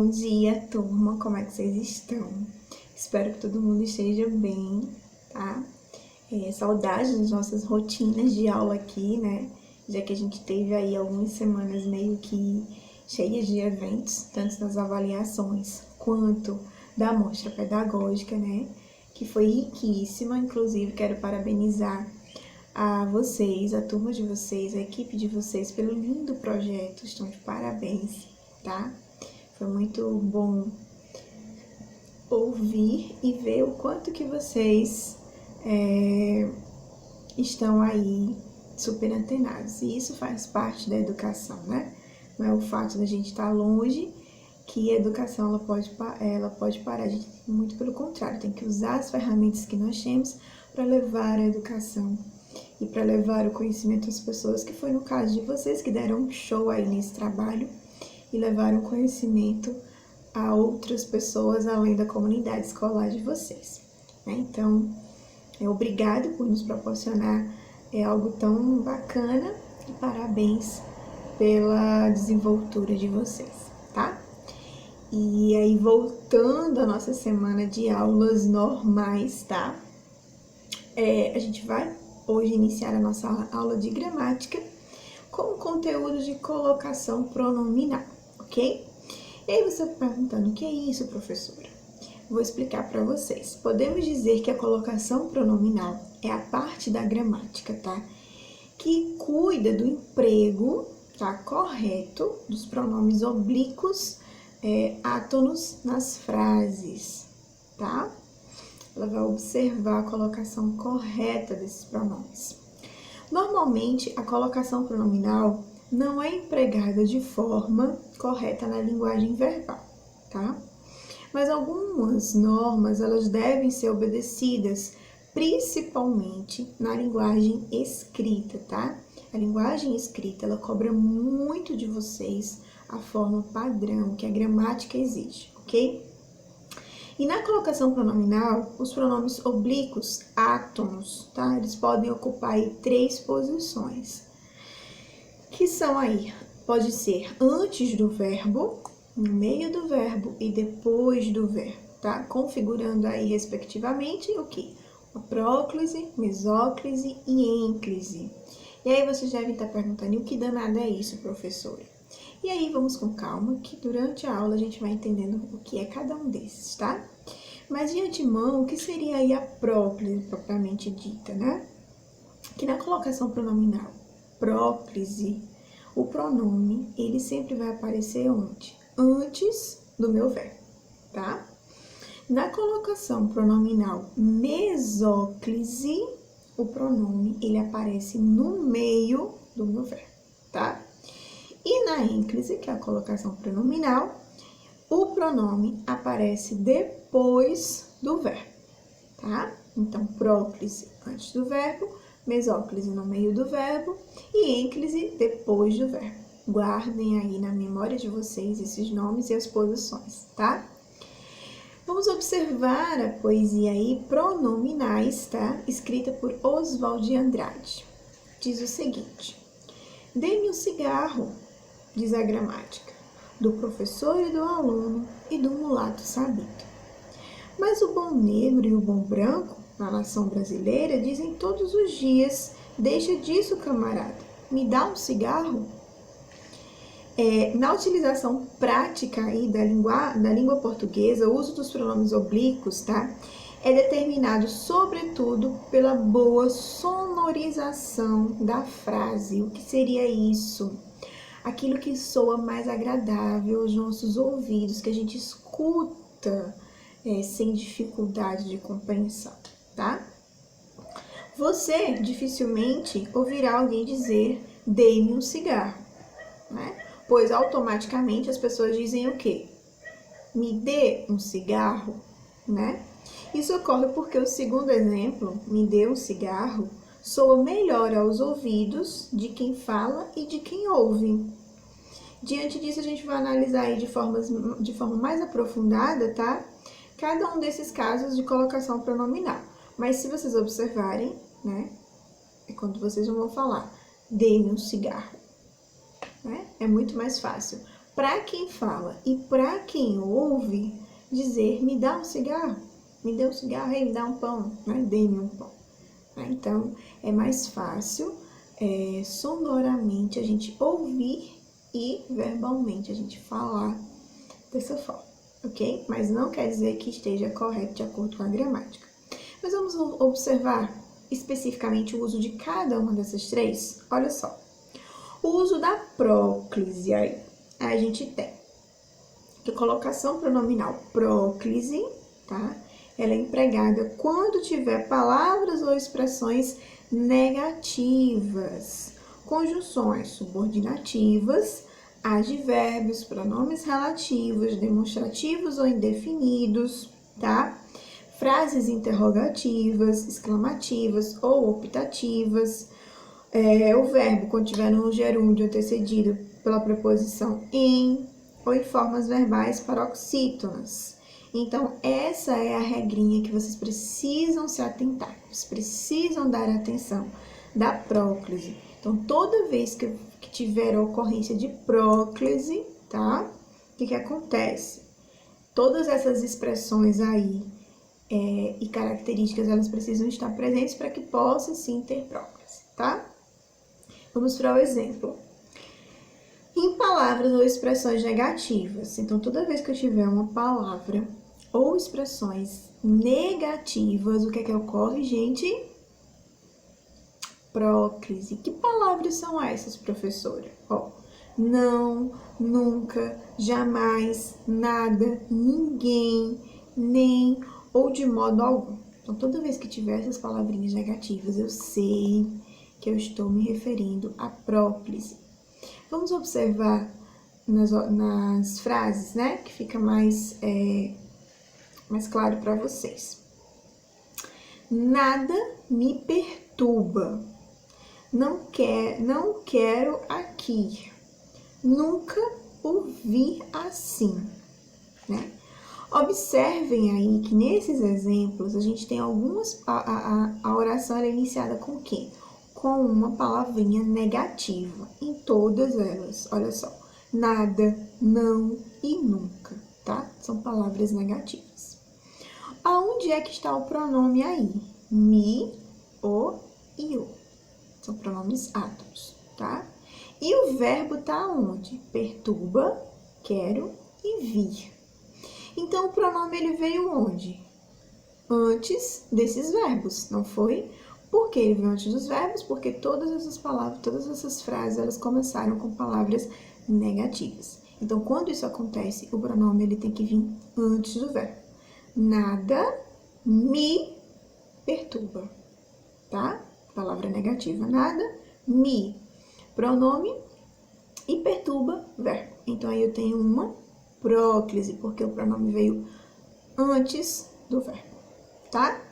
Bom dia, turma, como é que vocês estão? Espero que todo mundo esteja bem, tá? Saudades das nossas rotinas de aula aqui, né? Já que a gente teve aí algumas semanas meio que cheias de eventos, tanto nas avaliações quanto da mostra pedagógica, né? Que foi riquíssima, inclusive quero parabenizar a vocês, a turma de vocês, a equipe de vocês pelo lindo projeto, estão de parabéns, tá? Foi muito bom ouvir e ver o quanto que vocês estão aí super antenados. E isso faz parte da educação, né? Não é o fato da gente estar longe que a educação ela pode parar. A gente, muito pelo contrário, tem que usar as ferramentas que nós temos para levar a educação e para levar o conhecimento às pessoas, que foi no caso de vocês que deram um show aí nesse trabalho e levaram conhecimento a outras pessoas além da comunidade escolar de vocês, né? Então, obrigado por nos proporcionar algo tão bacana e parabéns pela desenvoltura de vocês, tá? E aí, voltando à nossa semana de aulas normais, tá? A gente vai hoje iniciar a nossa aula de gramática com o conteúdo de colocação pronominal, ok? E aí você está perguntando, o que é isso, professora? Vou explicar para vocês. Podemos dizer que a colocação pronominal é a parte da gramática, tá? Que cuida do emprego, tá? Correto, dos pronomes oblíquos, átonos nas frases, tá? Ela vai observar a colocação correta desses pronomes. Normalmente, a colocação pronominal não é empregada de forma correta na linguagem verbal, tá? Mas algumas normas, elas devem ser obedecidas, principalmente na linguagem escrita, tá? A linguagem escrita, ela cobra muito de vocês a forma padrão que a gramática exige, ok? E na colocação pronominal, os pronomes oblíquos, átonos, tá? Eles podem ocupar aí 3 posições, que são aí, pode ser antes do verbo, no meio do verbo e depois do verbo, tá? Configurando aí, respectivamente, o quê? A próclise, mesóclise e ênclise. E aí vocês devem estar perguntando, e o que danado é isso, professora? E aí vamos com calma, que durante a aula a gente vai entendendo o que é cada um desses, tá? Mas de antemão, o que seria aí a próclise propriamente dita, né? Que na colocação pronominal, próclise, o pronome, ele sempre vai aparecer onde? Antes do meu verbo, tá? Na colocação pronominal mesóclise, o pronome, ele aparece no meio do meu verbo, tá? E na ênclise, que é a colocação pronominal, o pronome aparece depois do verbo, tá? Então, próclise antes do verbo, mesóclise no meio do verbo e ênclise depois do verbo. Guardem aí na memória de vocês esses nomes e as posições, tá? Vamos observar a poesia aí Pronominais, tá? Escrita por Oswald de Andrade. Diz o seguinte: dê-me um cigarro, diz a gramática, do professor e do aluno e do mulato sabido. Mas o bom negro e o bom branco, na nação brasileira, dizem todos os dias, deixa disso, camarada, me dá um cigarro? Na utilização prática aí da língua portuguesa, o uso dos pronomes oblíquos, tá? É determinado, sobretudo, pela boa sonorização da frase. O que seria isso? Aquilo que soa mais agradável aos nossos ouvidos, que a gente escuta sem dificuldade de compreensão, tá? Você dificilmente ouvirá alguém dizer, dê-me um cigarro, né? Pois automaticamente as pessoas dizem o quê? Me dê um cigarro, né? Isso ocorre porque o segundo exemplo, me dê um cigarro, soa melhor aos ouvidos de quem fala e de quem ouve. Diante disso, a gente vai analisar aí de forma mais aprofundada, tá? Cada um desses casos de colocação pronominal. Mas se vocês observarem, né? É quando vocês vão falar, dê-me um cigarro, né? É muito mais fácil. para quem fala e para quem ouve, dizer, me dá um cigarro, me dê um cigarro, me dá um pão, né? Dê-me um pão. Então, é mais fácil, sonoramente, a gente ouvir e verbalmente a gente falar dessa forma, ok? Mas não quer dizer que esteja correto de acordo com a gramática. Mas vamos observar especificamente o uso de cada uma dessas três? Olha só. O uso da próclise, aí a gente tem a colocação pronominal próclise, tá? Ela é empregada quando tiver palavras ou expressões negativas, conjunções subordinativas, advérbios, pronomes relativos, demonstrativos ou indefinidos, tá? Frases interrogativas, exclamativas ou optativas. O verbo, quando tiver no gerúndio antecedido pela preposição em, ou em formas verbais paroxítonas. Então, essa é a regrinha que vocês precisam se atentar, vocês precisam dar atenção da próclise. Então, toda vez que tiver a ocorrência de próclise, tá? O que acontece? Todas essas expressões aí e características, elas precisam estar presentes para que possa sim ter próclise, tá? Vamos para o exemplo. Em palavras ou expressões negativas. Então, toda vez que eu tiver uma palavra ou expressões negativas, o que é que ocorre, gente? Próclise. Que palavras são essas, professora? Ó, não, nunca, jamais, nada, ninguém, nem ou de modo algum. Então, toda vez que tiver essas palavrinhas negativas, eu sei que eu estou me referindo à próclise. Vamos observar nas frases, né? Que fica mais claro para vocês. Nada me perturba. Não quero aqui. Nunca o vi assim, né? Observem aí que nesses exemplos a gente tem algumas... A oração é iniciada com o quê? Com uma palavrinha negativa em todas elas. Olha só, nada, não e nunca, tá? São palavras negativas. Aonde é que está o pronome aí? Me, o e o. São pronomes átomos, tá? E o verbo tá onde? Perturba, quero e vir. Então, o pronome ele veio onde? Antes desses verbos, não foi? Por que ele veio antes dos verbos? Porque todas essas palavras, todas essas frases, elas começaram com palavras negativas. Então, quando isso acontece, o pronome ele tem que vir antes do verbo. Nada me perturba, tá? Palavra negativa, nada, me, pronome, e perturba, verbo. Então, aí eu tenho uma próclise, porque o pronome veio antes do verbo, tá?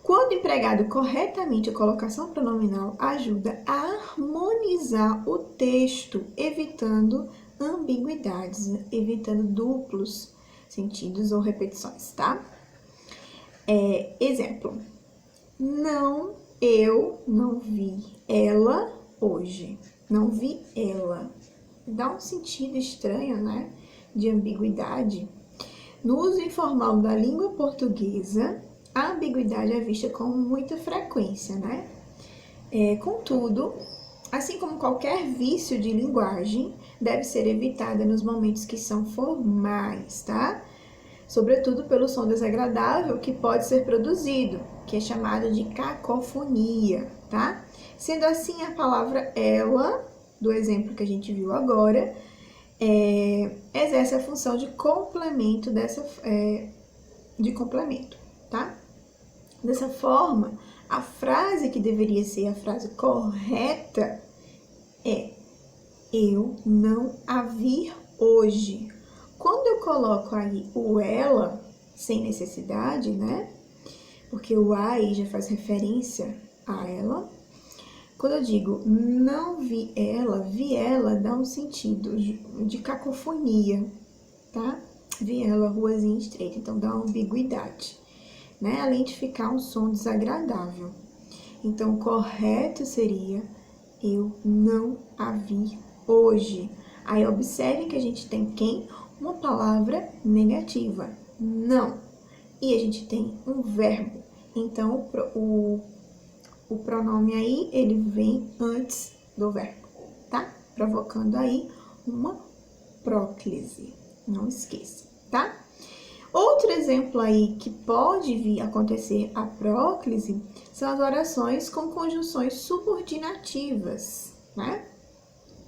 Quando empregado corretamente, a colocação pronominal ajuda a harmonizar o texto, evitando ambiguidades, evitando duplos sentidos ou repetições, tá? Exemplo. Não, eu não vi ela hoje. Não vi ela. Dá um sentido estranho, né? De ambiguidade. No uso informal da língua portuguesa, a ambiguidade é vista com muita frequência, né? Contudo, assim como qualquer vício de linguagem, deve ser evitada nos momentos que são formais, tá? Sobretudo pelo som desagradável que pode ser produzido, que é chamado de cacofonia, tá? Sendo assim, a palavra ela, do exemplo que a gente viu agora, exerce a função de complemento tá? Dessa forma, a frase que deveria ser a frase correta é: eu não a vi hoje. Quando eu coloco aí o ela, sem necessidade, né? Porque o a aí já faz referência a ela. Quando eu digo não vi ela dá um sentido de cacofonia, tá? Vi ela, ruazinha estreita, então dá uma ambiguidade, né? Além de ficar um som desagradável. Então, o correto seria: eu não a vi hoje. Aí observe que a gente tem quem? Uma palavra negativa, não. E a gente tem um verbo. Então, o pronome aí, ele vem antes do verbo, tá? Provocando aí uma próclise. Não esqueça, tá? Outro exemplo aí que pode vir a acontecer a próclise são as orações com conjunções subordinativas, né?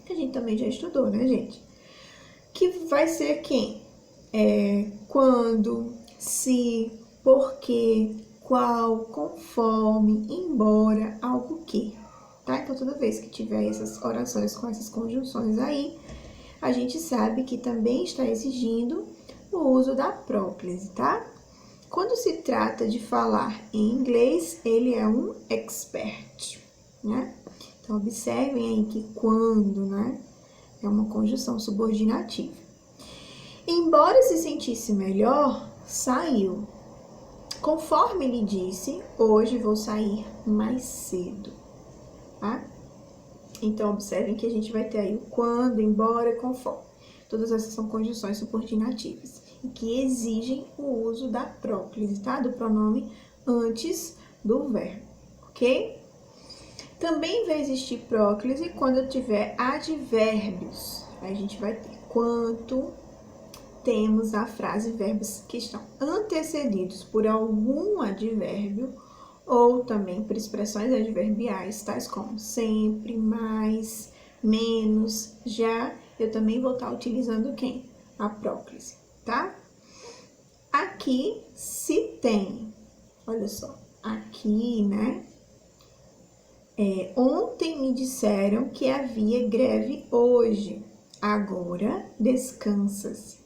Que a gente também já estudou, né, gente? Que vai ser quem? Quando, se, porque, qual, conforme, embora, algo que, tá? Então, toda vez que tiver essas orações com essas conjunções aí, a gente sabe que também está exigindo o uso da próclise, tá? Quando se trata de falar em inglês, ele é um expert, né? Então, observem aí que quando, né, é uma conjunção subordinativa. Embora se sentisse melhor, saiu. Conforme ele disse, hoje vou sair mais cedo, tá? Então, observem que a gente vai ter aí o quando, embora, conforme. Todas essas são conjunções subordinativas e que exigem o uso da próclise, tá? Do pronome antes do verbo, ok? Também vai existir próclise quando eu tiver advérbios. Aí a gente vai ter quanto temos a frase verbos que estão antecedidos por algum advérbio ou também por expressões adverbiais, tais como sempre, mais, menos, já. Eu também vou estar utilizando quem? A próclise, tá? Aqui se tem, olha só, aqui, né? Ontem me disseram que havia greve hoje, agora descansa-se.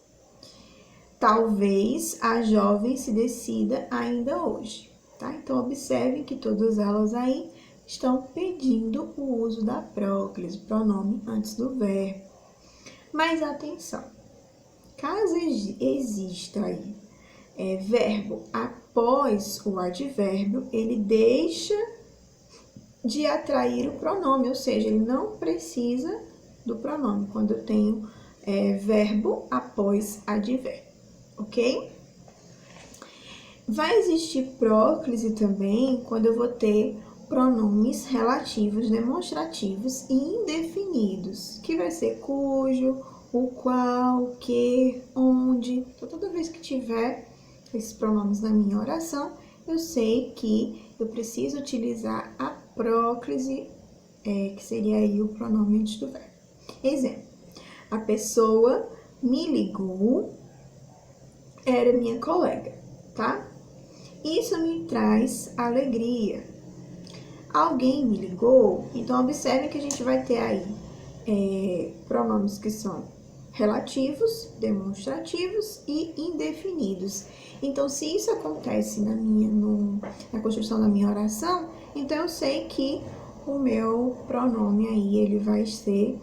Talvez a jovem se decida ainda hoje, tá? Então, observem que todas elas aí estão pedindo o uso da próclise, pronome antes do verbo. Mas atenção, caso exista aí verbo após o advérbio, ele deixa de atrair o pronome, ou seja, ele não precisa do pronome quando eu tenho verbo após advérbio, ok? Vai existir próclise também quando eu vou ter pronomes relativos, demonstrativos e indefinidos, que vai ser cujo, o qual, que, onde. Então, toda vez que tiver esses pronomes na minha oração, eu sei que eu preciso utilizar a próclise, que seria aí o pronome antes do verbo. Exemplo, a pessoa me ligou, era minha colega, tá? Isso me traz alegria. Alguém me ligou, então observe que a gente vai ter aí pronomes que são relativos, demonstrativos e indefinidos. Então, se isso acontece na construção da minha oração, então eu sei que o meu pronome aí, ele vai ser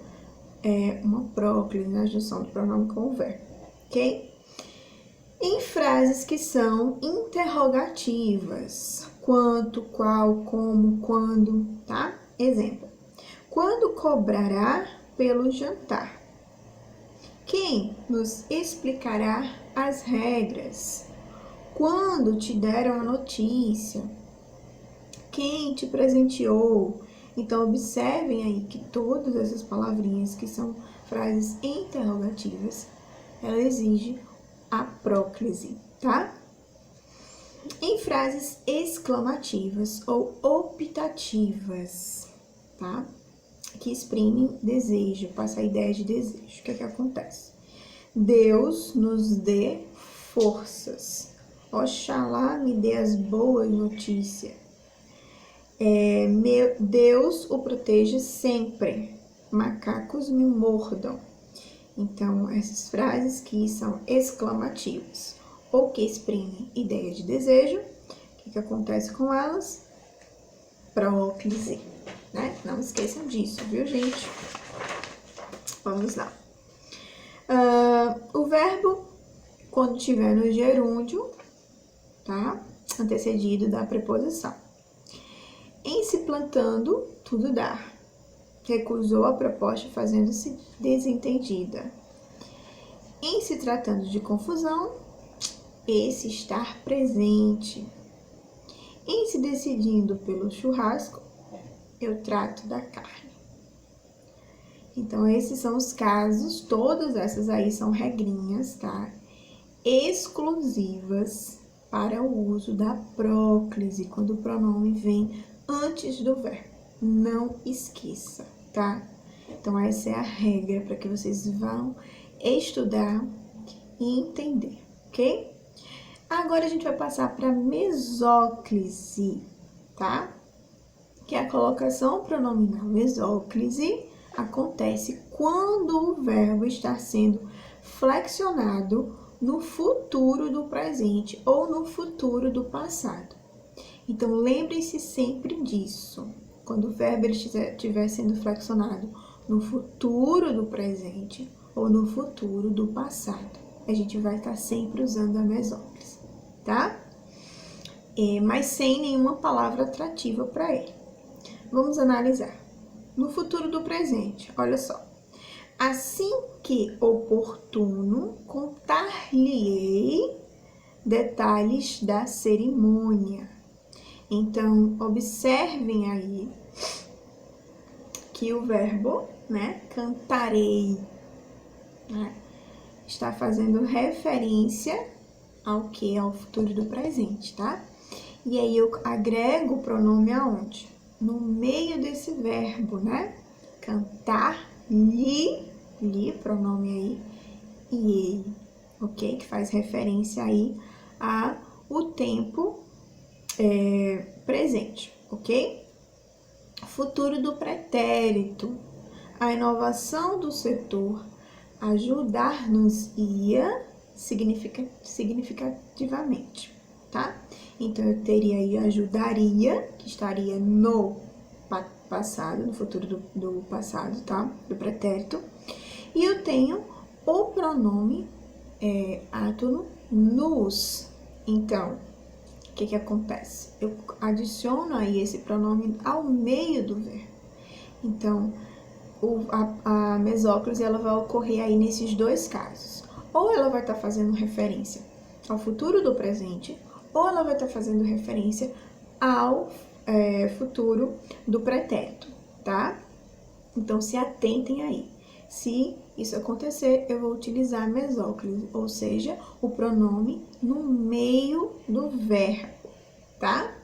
uma próclise, na junção do pronome com o verbo, ok? Em frases que são interrogativas, quanto, qual, como, quando, tá? Exemplo, quando cobrará pelo jantar? Quem nos explicará as regras? Quando te deram a notícia? Quem te presenteou? Então, observem aí que todas essas palavrinhas que são frases interrogativas, ela exige a próclise, tá? Em frases exclamativas ou optativas, tá? Que exprimem desejo, passa a ideia de desejo. O que é que acontece? Deus nos dê forças. Oxalá me dê as boas notícias. Meu Deus o proteja sempre. Macacos me mordam. Então, essas frases que são exclamativas ou que exprimem ideia de desejo, o que acontece com elas? Próclise, né? Não esqueçam disso, viu, gente? Vamos lá. O verbo, quando tiver no gerúndio, tá? Antecedido da preposição. Em se plantando, tudo dá. recusou a proposta fazendo-se desentendida. Em se tratando de confusão, esse estar presente. Em se decidindo pelo churrasco, eu trato da carne. Então, esses são os casos, todas essas aí são regrinhas, tá? Exclusivas para o uso da próclise, quando o pronome vem antes do verbo. Não esqueça, tá? Então, essa é a regra para que vocês vão estudar e entender, ok? Agora, a gente vai passar para mesóclise, tá? Que é a colocação pronominal mesóclise acontece quando o verbo está sendo flexionado no futuro do presente ou no futuro do passado. Então, lembrem-se sempre disso. Quando o verbo estiver sendo flexionado no futuro do presente ou no futuro do passado, a gente vai estar sempre usando a mesóclise, tá? Mas sem nenhuma palavra atrativa para ele. Vamos analisar. No futuro do presente, olha só. Assim que oportuno, contar-lhe-ei detalhes da cerimônia. Então, observem aí que o verbo, né, cantarei, né, está fazendo referência ao que? Ao futuro do presente, tá? E aí eu agrego o pronome aonde? No meio desse verbo, né? Cantar-lhe, pronome aí, e ele, ok? Que faz referência aí ao tempo presente, ok? Futuro do pretérito. A inovação do setor ajudar-nos-ia significativamente, tá? Então, eu teria aí ajudaria, que estaria no passado, no futuro do passado, tá? Do pretérito. E eu tenho o pronome átono nos. Então, o que acontece? Eu adiciono aí esse pronome ao meio do verbo. Então, a mesóclise, ela vai ocorrer aí nesses dois casos. Ou ela vai estar fazendo referência ao futuro do presente, ou ela vai estar fazendo referência ao futuro do pretérito, tá? Então, se atentem aí. Se isso acontecer, eu vou utilizar a mesóclise, ou seja, o pronome no meio do verbo, tá?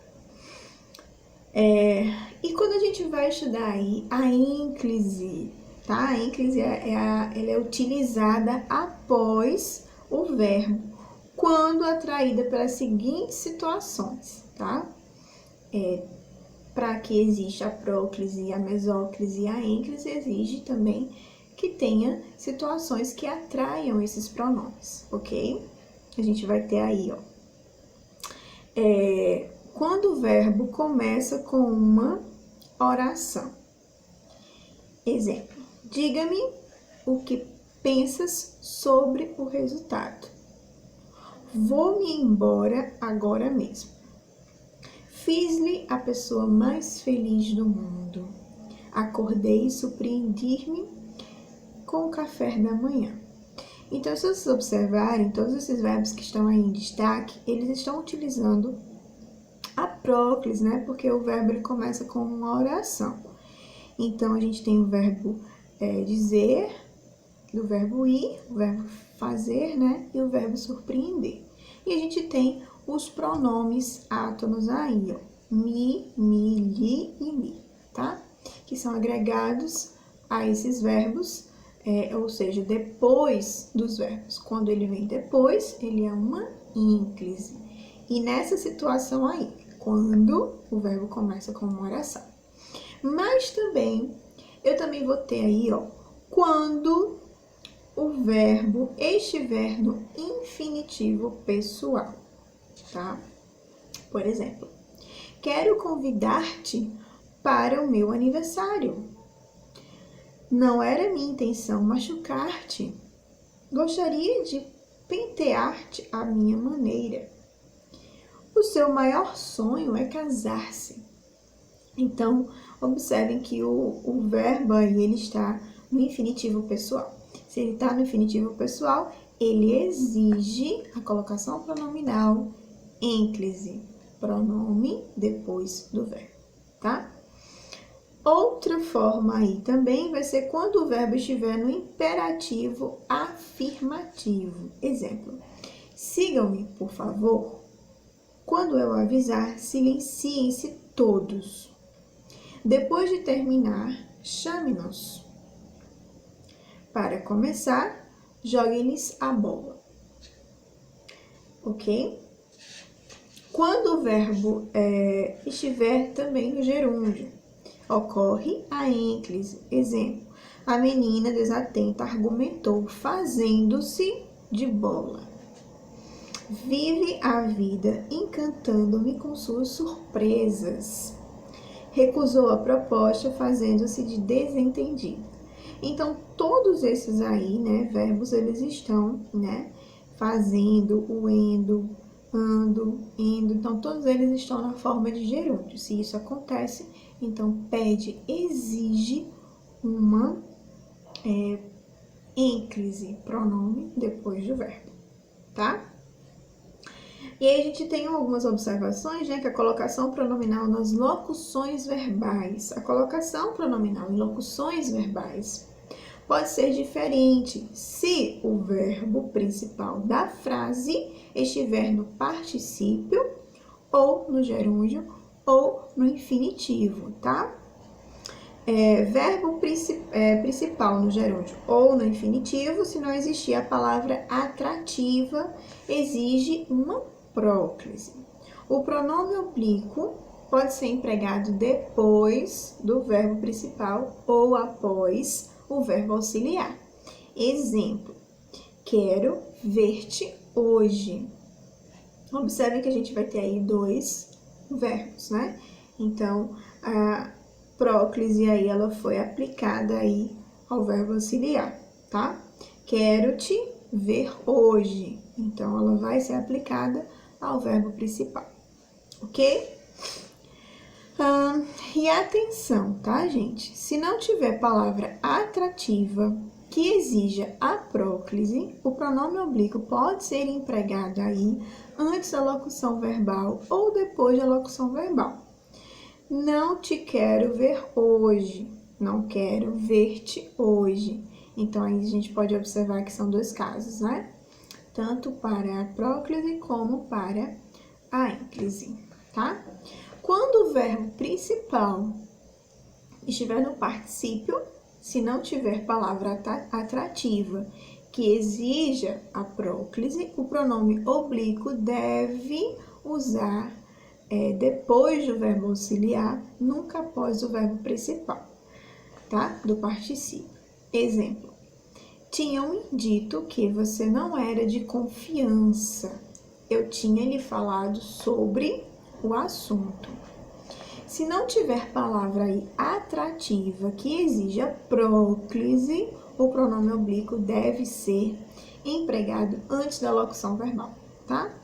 E quando a gente vai estudar aí a ênclise, tá? A ênclise, ela é utilizada após o verbo, quando atraída pelas seguintes situações, tá? Para que exista a próclise, a mesóclise e a ênclise, exige também que tenha situações que atraiam esses pronomes, ok? A gente vai ter aí, ó. Quando o verbo começa com uma oração. Exemplo: diga-me o que pensas sobre o resultado. Vou-me embora agora mesmo. Fiz-lhe a pessoa mais feliz do mundo. Acordei e surpreendi-me com o café da manhã. Então, se vocês observarem, todos esses verbos que estão aí em destaque, eles estão utilizando a próclise, né? Porque o verbo ele começa com uma oração. Então, a gente tem o verbo dizer, o verbo ir, o verbo fazer, né? E o verbo surpreender. E a gente tem os pronomes átonos aí, ó. Mi, lhe e mi, tá? Que são agregados a esses verbos, ou seja, depois dos verbos. Quando ele vem depois, ele é uma ênclise. E nessa situação aí, quando o verbo começa com uma oração. Mas também, eu também vou ter aí, ó, quando o verbo estiver no infinitivo pessoal, tá? Por exemplo, quero convidar-te para o meu aniversário. Não era minha intenção machucar-te. Gostaria de pentear-te à minha maneira. O seu maior sonho é casar-se. Então, observem que o verbo aí, ele está no infinitivo pessoal. Se ele está no infinitivo pessoal, ele exige a colocação pronominal ênclise, pronome depois do verbo, tá? Outra forma aí também vai ser quando o verbo estiver no imperativo afirmativo. Exemplo, sigam-me, por favor. Quando eu avisar, silenciem-se todos. Depois de terminar, chame-nos. Para começar, jogue-lhes a bola. Ok? Quando o verbo estiver também no gerúndio, ocorre a ênclise. Exemplo, a menina desatenta argumentou, fazendo-se de bola. Vive a vida encantando-me com suas surpresas. Recusou a proposta, fazendo-se de desentendido. Então, todos esses aí, né, verbos, eles estão, né, fazendo, o endo, ando, indo. Então, todos eles estão na forma de gerúndio. Se isso acontece, então, pede, exige uma ênclise, pronome, depois do verbo, tá? E aí a gente tem algumas observações, né, que a colocação pronominal nas locuções verbais. A colocação pronominal em locuções verbais pode ser diferente se o verbo principal da frase estiver no particípio, ou no gerúndio, ou no infinitivo, tá? Verbo principal no gerúndio ou no infinitivo, se não existir a palavra atrativa, exige uma próclise. O pronome oblíquo pode ser empregado depois do verbo principal ou após o verbo auxiliar. Exemplo, quero ver-te hoje. Observe que a gente vai ter aí dois verbos, né? Então, a próclise aí, ela foi aplicada aí ao verbo auxiliar, tá? Quero te ver hoje. Então, ela vai ser aplicada ao verbo principal, ok? E atenção, tá, gente? Se não tiver palavra atrativa que exija a próclise, o pronome oblíquo pode ser empregado aí antes da locução verbal ou depois da locução verbal. Não te quero ver hoje, não quero ver-te hoje. Então, aí a gente pode observar que são dois casos, né? Tanto para a próclise como para a ênclise, tá? Quando o verbo principal estiver no particípio, se não tiver palavra atrativa que exija a próclise, o pronome oblíquo deve usar depois do verbo auxiliar, nunca após o verbo principal, tá? Do particípio. Exemplo, tinham dito que você não era de confiança. Eu tinha lhe falado sobre o assunto. Se não tiver palavra aí atrativa que exija próclise, o pronome oblíquo deve ser empregado antes da locução verbal, tá?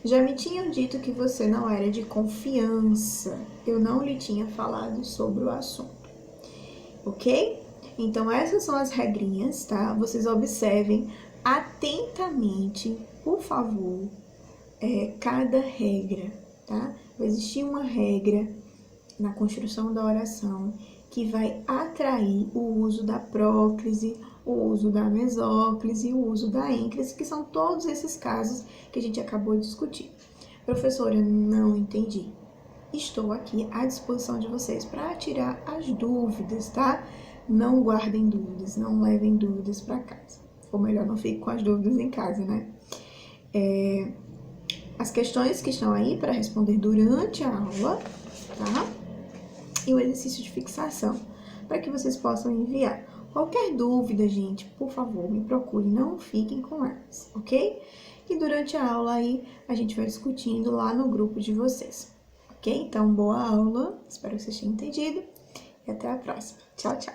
Já me tinham dito que você não era de confiança. Eu não lhe tinha falado sobre o assunto. Ok? Então, essas são as regrinhas, tá? Vocês observem atentamente, por favor, cada regra, tá? Vai existir uma regra na construção da oração que vai atrair o uso da próclise, o uso da mesóclise, o uso da ênclise, que são todos esses casos que a gente acabou de discutir. Professora, não entendi. Estou aqui à disposição de vocês para tirar as dúvidas, tá? Não guardem dúvidas, não levem dúvidas para casa. Ou melhor, não fiquem com as dúvidas em casa, né? As questões que estão aí para responder durante a aula, tá? E o exercício de fixação, para que vocês possam enviar. Qualquer dúvida, gente, por favor, me procure, não fiquem com elas, ok? E durante a aula aí, a gente vai discutindo lá no grupo de vocês, ok? Então, boa aula, espero que vocês tenham entendido e até a próxima. Tchau, tchau!